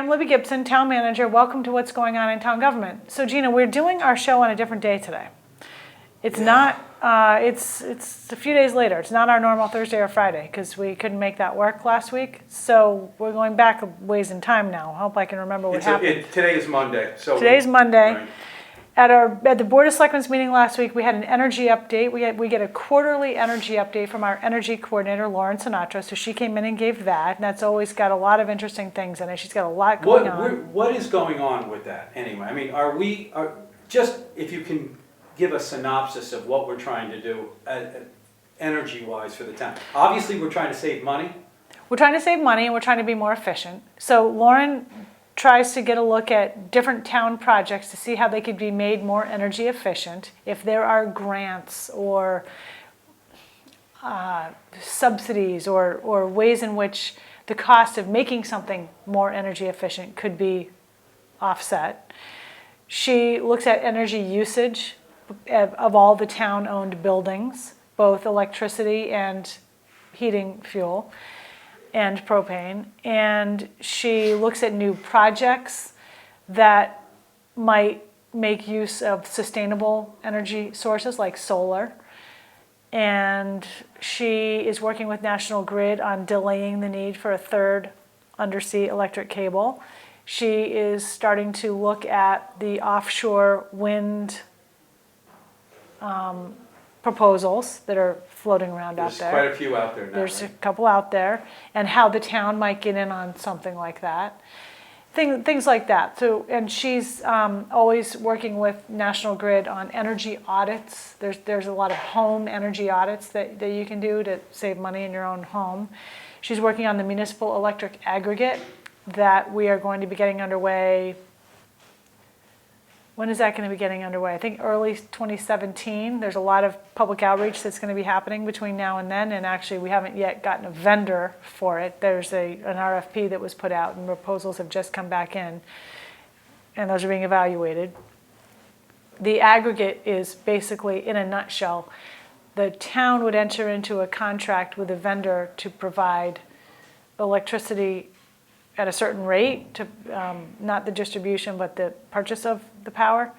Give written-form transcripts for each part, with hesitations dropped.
I'm Libby Gibson, Town Manager. Welcome to What's Going On in Town Government. So Gina, we're doing our show on a different day today. It's not, it's a few days later. It's not our normal Thursday or Friday because we couldn't make that work last week. So we're going back a ways in time now. I hope I can remember what happened. Today is Monday. Today's Monday. Right. At the Board of Selectmen's meeting last week, we had an energy update. We get a quarterly energy update from our energy coordinator, Lauren Sinatra. So she came in and gave that, and that's always got a lot of interesting things in it. She's got a lot going on. What is going on with that anyway? I mean, just if you can give a synopsis of what we're trying to do energy-wise for the town. Obviously, we're trying to save money. We're trying to save money, and we're trying to be more efficient. So Lauren tries to get a look at different town projects to see how they could be made more energy efficient. If there are grants or subsidies or ways in which the cost of making something more energy efficient could be offset. She looks at energy usage of all the town-owned buildings, both electricity and heating fuel and propane, and she looks at new projects that might make use of sustainable energy sources like solar. And she is working with National Grid on delaying the need for a third undersea electric cable. She is starting to look at the offshore wind proposals that are floating around out there. There's quite a few out there now. There's right? a couple out there, and how the town might get in on something like that. Things like that. So, and she's always working with National Grid on energy audits. There's a lot of home energy audits that you can do to save money in your own home. She's working on the municipal electric aggregate that we are going to be getting underway. When is that going to be getting underway? I think early 2017. There's a lot of public outreach that's going to be happening between now and then, and actually we haven't yet gotten a vendor for it. There's an RFP that was put out and proposals have just come back in, and those are being evaluated. The aggregate is basically, in a nutshell, the town would enter into a contract with a vendor to provide electricity at a certain rate, to not the distribution, but the purchase of the power,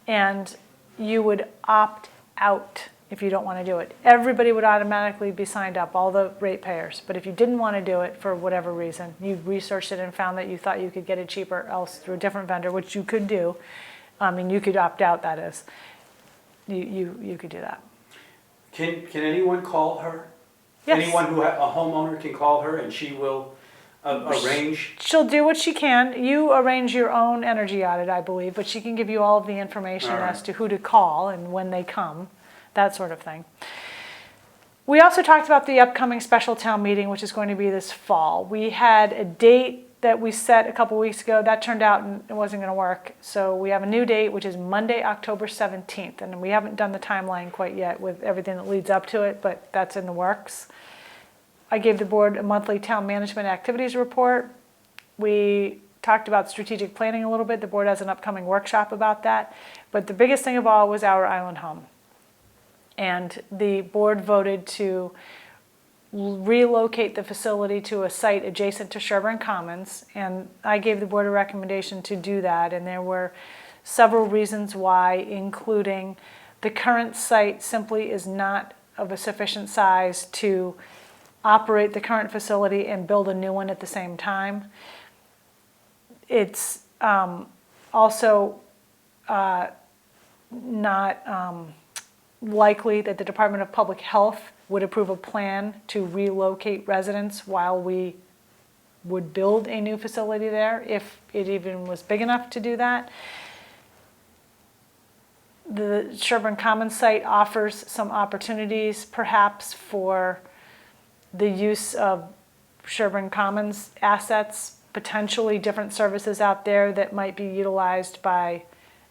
and you would opt out if you don't want to do it. Everybody would automatically be signed up, all the ratepayers, but if you didn't want to do it for whatever reason, you researched it and found that you thought you could get it cheaper else through a different vendor, which you could do, and you could opt out, that is. You could do that. Can anyone call her? Yes. Anyone a homeowner can call her and she will arrange? She'll do what she can. You arrange your own energy audit, I believe, but she can give you all of the information as to who to call and when they come, that sort of thing. We also talked about the upcoming special town meeting, which is going to be this fall. We had a date that we set a couple weeks ago. That turned out and it wasn't going to work. So we have a new date, which is Monday, October 17th. And we haven't done the timeline quite yet with everything that leads up to it, but that's in the works. I gave the board a monthly town management activities report. We talked about strategic planning a little bit. The board has an upcoming workshop about that. But the biggest thing of all was our island home. And the board voted to relocate the facility to a site adjacent to Sherburne Commons. And I gave the board a recommendation to do that. And there were several reasons why, including the current site simply is not of a sufficient size to operate the current facility and build a new one at the same time. It's also not likely that the Department of Public Health would approve a plan to relocate residents while we would build a new facility there, if it even was big enough to do that. The Sherburne Commons site offers some opportunities perhaps for the use of Sherburne Commons assets, potentially different services out there that might be utilized by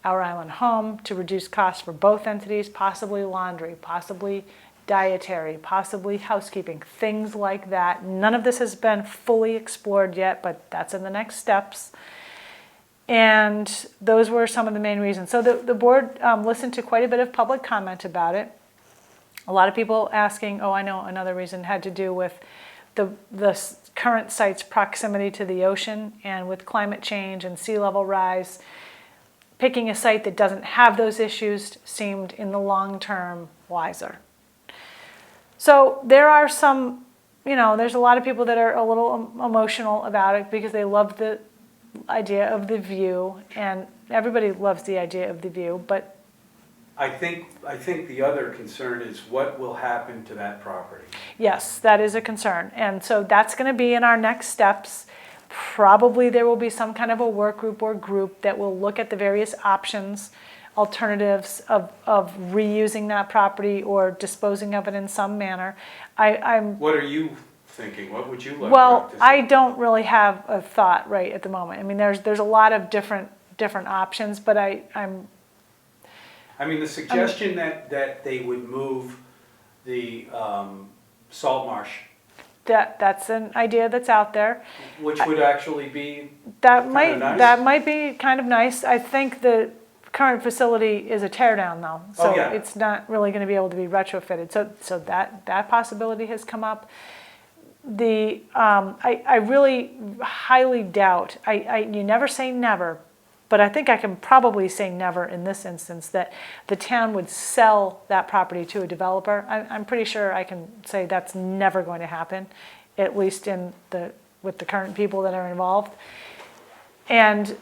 our island home to reduce costs for both entities, possibly laundry, possibly dietary, possibly housekeeping, things like that. None of this has been fully explored yet, but that's in the next steps. And those were some of the main reasons. So the board listened to quite a bit of public comment about it. A lot of people asking, oh, I know another reason had to do with current site's proximity to the ocean, and with climate change and sea level rise, picking a site that doesn't have those issues seemed in the long term wiser. So there are some, there's a lot of people that are a little emotional about it because they love the idea of the view, and everybody loves the idea of the view, but I think the other concern is what will happen to that property. yes, that is a concern. And so that's going to be in our next steps. Probably there will be some kind of a work group or group that will look at the various options, alternatives of reusing that property or disposing of it in some manner. What are you thinking? What would you like? Well, to see? I don't really have a thought right at the moment. I mean, there's a lot of different options, but the suggestion that they would move the salt marsh, that's an idea that's out there. which would actually be That might nice. that might be kind of nice. I think the current facility is a tear down though, so yeah. it's not really going to be able to be retrofitted. So that possibility has come up. I really highly doubt. You never say never, but I think I can probably say never in this instance that the town would sell that property to a developer. I'm pretty sure I can say that's never going to happen, at least with the current people that are involved. And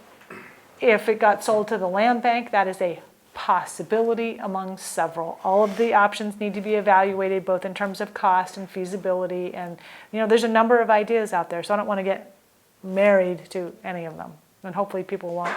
if it got sold to the land bank, that is a possibility among several. All of the options need to be evaluated, both in terms of cost and feasibility. And there's a number of ideas out there, so I don't want to get married to any of them. And hopefully people won't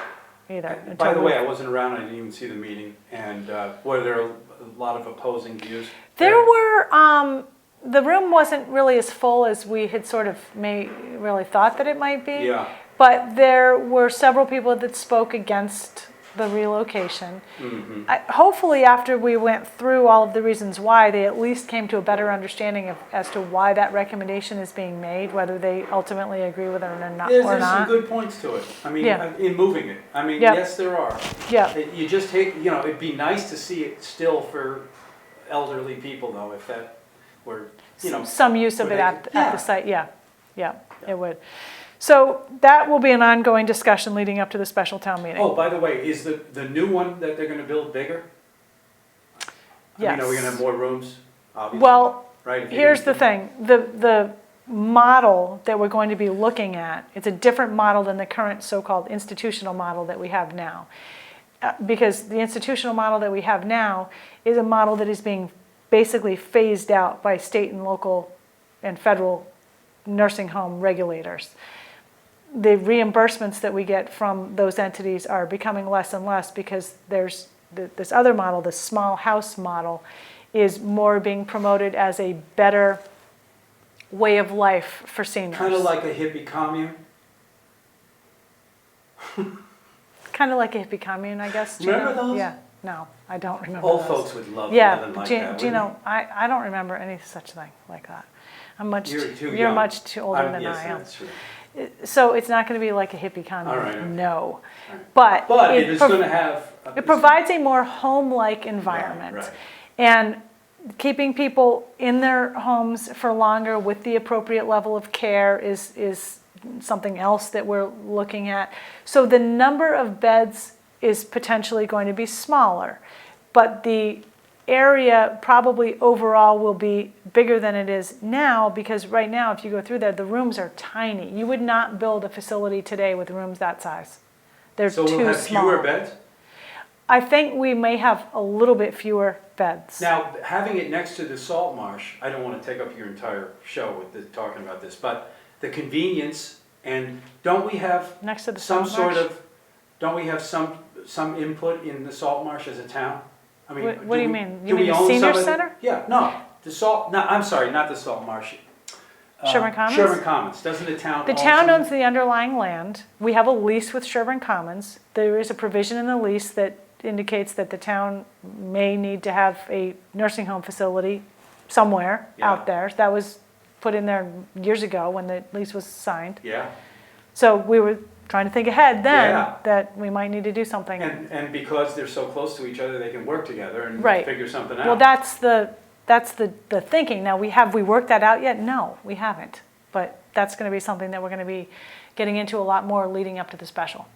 either. By the way, I wasn't around, I didn't even see the meeting, and were there a lot of opposing views? There were, the room wasn't really as full as we had sort of really thought that it might be. Yeah. But there were several people that spoke against the relocation. Mm-hmm. Hopefully after we went through all of the reasons why, they at least came to a better understanding as to why that recommendation is being made, whether they ultimately agree with it or not. There's some good points to it. Yeah. In moving it. Yeah. Yes, there are. Yeah. You just hate, it'd be nice to see it still for elderly people, though, if that were, Some use of were it they- at yeah. the site, yeah, it would. So that will be an ongoing discussion leading up to the special town meeting. Oh, by the way, is the new one that they're gonna build bigger? Yes. Are we gonna have more rooms? Obviously, Well, right? If you're here's the gonna- thing, the model that we're going to be looking at, it's a different model than the current so-called institutional model that we have now. Because the institutional model that we have now is a model that is being basically phased out by state and local and federal nursing home regulators. The reimbursements that we get from those entities are becoming less and less because there's this other model, the small house model, is more being promoted as a better way of life for seniors. Kind of like a hippie commune? Kind of like a hippie commune, I guess. Gino? Remember those? Yeah. No, I don't remember Old those. folks would love Yeah, living like Gino, that, wouldn't they? I don't remember any such thing like that. You're too you're young. much too older than yes, I am. that's true. So it's not going to be like a hippie commune. All right, okay. No. All right. But, But it is gonna have. it provides a more home-like environment. Right. And keeping people in their homes for longer with the appropriate level of care is something else that we're looking at. So the number of beds is potentially going to be smaller, but the area probably overall will be bigger than it is now, because right now, if you go through there, the rooms are tiny. You would not build a facility today with rooms that size. They're So too we'll have small. fewer beds? I think we may have a little bit fewer beds. Now, having it next to the salt marsh, I don't want to take up your entire show with talking about this, but the convenience, and don't we have Next to the some salt sort marsh? of, don't we have some input in the salt marsh as a town? I mean, What do you we- mean? do You we mean the own some senior of the- center? Yeah, no, I'm sorry, not the salt marsh. Sherburne Commons? Sherburne Commons, doesn't the town own The town some? owns the underlying land. We have a lease with Sherburne Commons. There is a provision in the lease that indicates that the town may need to have a nursing home facility somewhere Yeah. out there. That was put in there years ago when the lease was signed. Yeah, So we were trying to think ahead then Yeah. that we might need to do something. and because they're so close to each other, they can work together and Right. figure something out. Well, that's the thinking. Now, we worked that out yet? No, we haven't. But that's going to be something that we're going to be getting into a lot more leading up to the special.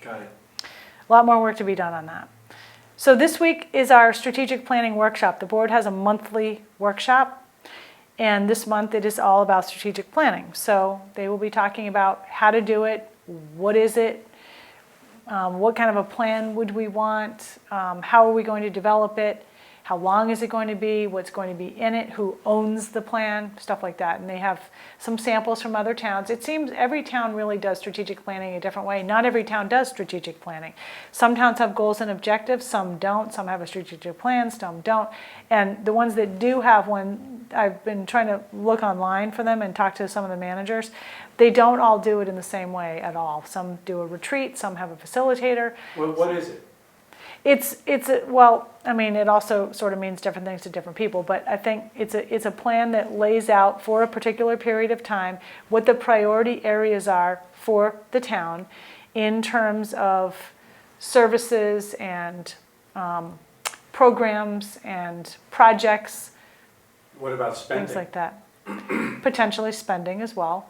Got it. A lot more work to be done on that. So this week is our strategic planning workshop. The board has a monthly workshop, and this month it is all about strategic planning. So they will be talking about how to do it, what is it, what kind of a plan would we want, how are we going to develop it, how long is it going to be, what's going to be in it, who owns the plan, stuff like that. And they have some samples from other towns. It seems every town really does strategic planning a different way. Not every town does strategic planning. Some towns have goals and objectives, some don't. Some have a strategic plan, some don't. And the ones that do have one, I've been trying to look online for them and talk to some of the managers. They don't all do it in the same way at all. Some do a retreat, some have a facilitator. Well, what is it? Well, I mean, it also sort of means different things to different people, but I think it's a plan that lays out for a particular period of time what the priority areas are for the town in terms of services and programs and projects, What about spending? things like that. Potentially spending as well.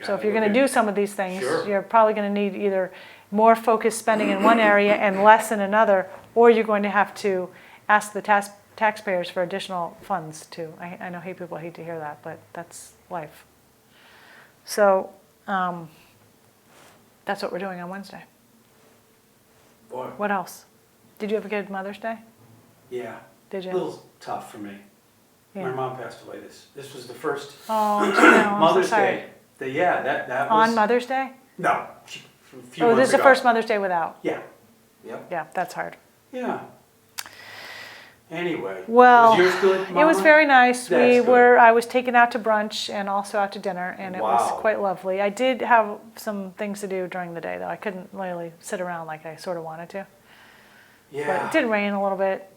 So Got if it, you're going to okay. do some of these things, Sure. you're probably going to need either more focused spending in one area and less in another, or you're going to have to ask the taxpayers for additional funds too. I know people hate to hear that, but that's life. So that's what we're doing on Wednesday. Boy, What else? Did you have a good Mother's Day? yeah. Did you? A little tough for me. Yeah. My mom passed away. This was the first Oh, no, I'm Mother's so sorry. Day. That was On Mother's Day? No, a few Oh, months this is the ago. first Mother's Day without. Yeah. Yep. Yeah, that's hard. Yeah. Anyway. Well, was yours good, Mama? it was very nice. That's good. I was taken out to brunch and also out to dinner, and it was Wow. quite lovely. I did have some things to do during the day, though. I couldn't really sit around like I sort of wanted to. But Yeah. it did rain a little bit.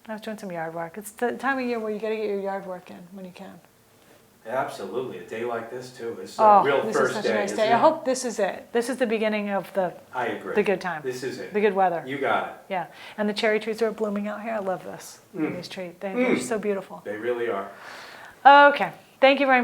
I was doing some yard work. It's the time of year where you got to get your yard work in when you can. Absolutely. A day like this too. It's a Oh, real this first is such day. a nice isn't day. it? I hope this is it. This is the beginning of the I agree. good time, This is it. the good weather. You got it. Yeah, and the cherry trees are blooming out here. I love this. These trees, they're so beautiful. They really are. Okay, thank you very much.